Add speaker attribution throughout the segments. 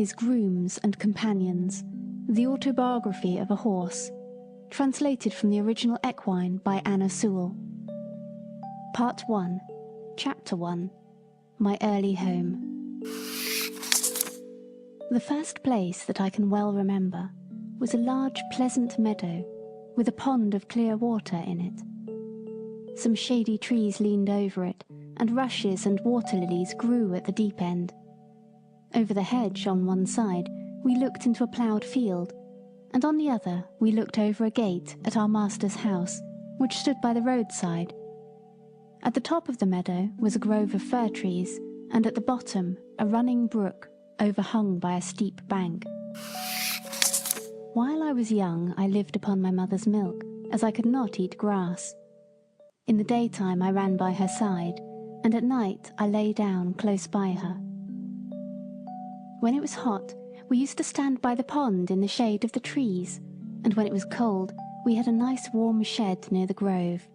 Speaker 1: his grooms and companions, the autobiography of a horse, translated from the original equine by Anna Sewell. Part 1, Chapter 1, My Early Home. The first place that I can well remember was a large pleasant meadow with a pond of clear water in it. Some shady trees leaned over it, and rushes and water lilies grew at the deep end. Over the hedge on one side we looked into a ploughed field, and on the other we looked over a gate at our master's house, which stood by the roadside. At the top of the meadow was a grove of fir trees, and at the bottom a running brook overhung by a steep bank. While I was young I lived upon my mother's milk, as I could not eat grass. In the daytime I ran by her side, and at night I lay down close by her. When it was hot, we used to stand by the pond in the shade of the trees, and when it was cold, we had a nice warm shed near the grove.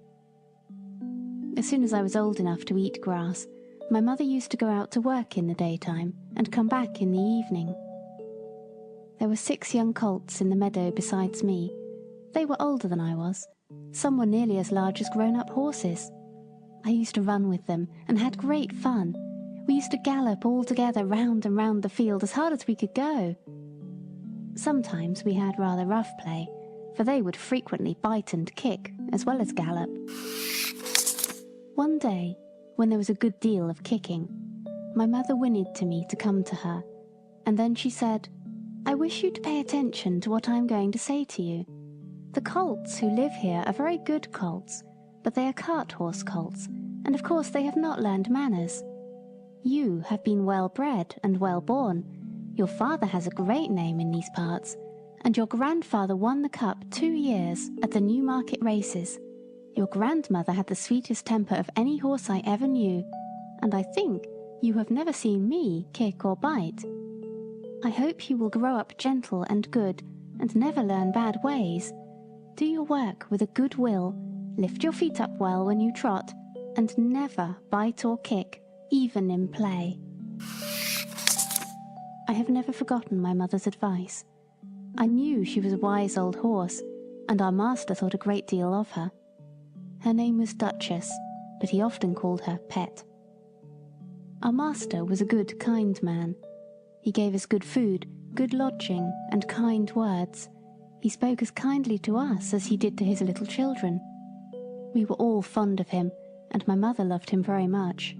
Speaker 1: As soon as I was old enough to eat grass, my mother used to go out to work in the daytime and come back in the evening. There were 6 young colts in the meadow besides me. They were older than I was. Some were nearly as large as grown-up horses. I used to run with them and had great fun. We used to gallop all together round and round the field as hard as we could go. Sometimes we had rather rough play, for they would frequently bite and kick as well as gallop. One day, when there was a good deal of kicking, my mother whinnied to me to come to her, and then she said, "I wish you to pay attention to what I am going to say to you. The colts who live here are very good colts, but they are cart-horse colts, and of course they have not learned manners. You have been well bred and well born. Your father has a great name in these parts, and your grandfather won the cup 2 years at the Newmarket races. Your grandmother had the sweetest temper of any horse I ever knew, and I think you have never seen me kick or bite. I hope you will grow up gentle and good, and never learn bad ways. Do your work with a good will, lift your feet up well when you trot, and never bite or kick, even in play." I have never forgotten my mother's advice. I knew she was a wise old horse, and our master thought a great deal of her. Her name was Duchess, but he often called her Pet. Our master was a good, kind man. He gave us good food, good lodging, and kind words. He spoke as kindly to us as he did to his little children. We were all fond of him, and my mother loved him very much.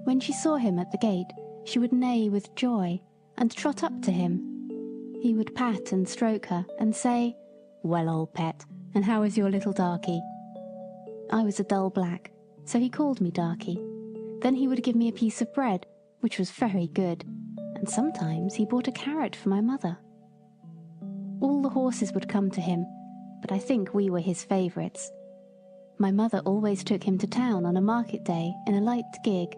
Speaker 1: When she saw him at the gate, she would neigh with joy, and trot up to him. He would pat and stroke her, and say, "Well, old Pet, and how is your little darky?" I was a dull black, so he called me Darky. Then he would give me a piece of bread, which was very good, and sometimes he bought a carrot for my mother. All the horses would come to him, but I think we were his favourites. My mother always took him to town on a market day in a light gig.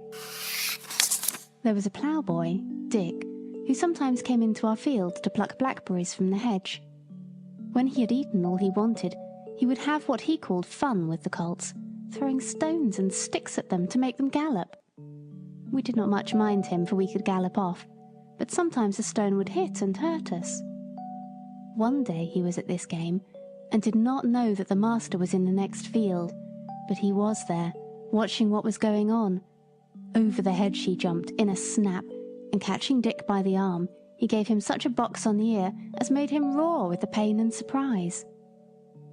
Speaker 1: There was a ploughboy, Dick, who sometimes came into our field to pluck blackberries from the hedge. When he had eaten all he wanted, he would have what he called fun with the colts, throwing stones and sticks at them to make them gallop. We did not much mind him, for we could gallop off, but sometimes a stone would hit and hurt us. One day he was at this game, and did not know that the master was in the next field, but he was there, watching what was going on. Over the hedge he jumped in a snap, and catching Dick by the arm, he gave him such a box on the ear as made him roar with the pain and surprise.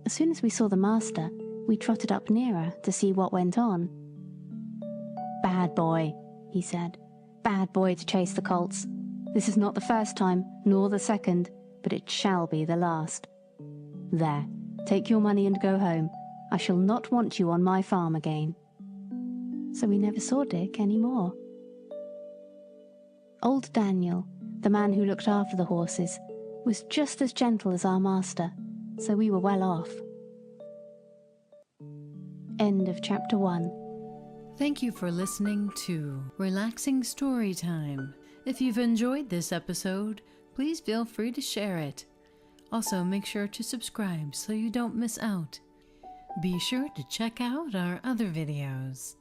Speaker 1: As soon as we saw the master, we trotted up nearer to see what went on. "Bad boy," he said, "bad boy to chase the colts. This is not the first time, nor the second, but it shall be the last. There, take your money and go home. I shall not want you on my farm again." So we never saw Dick any more. Old Daniel, the man who looked after the horses, was just as gentle as our master, so we were well off. End of Chapter 1.
Speaker 2: Thank you for listening to Relaxing Storytime. If you've enjoyed this episode, please feel free to share it. Also, make sure to subscribe so you don't miss out. Be sure to check out our other videos.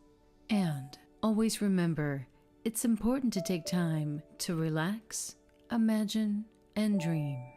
Speaker 2: And always remember, it's important to take time to relax imagine, and dream.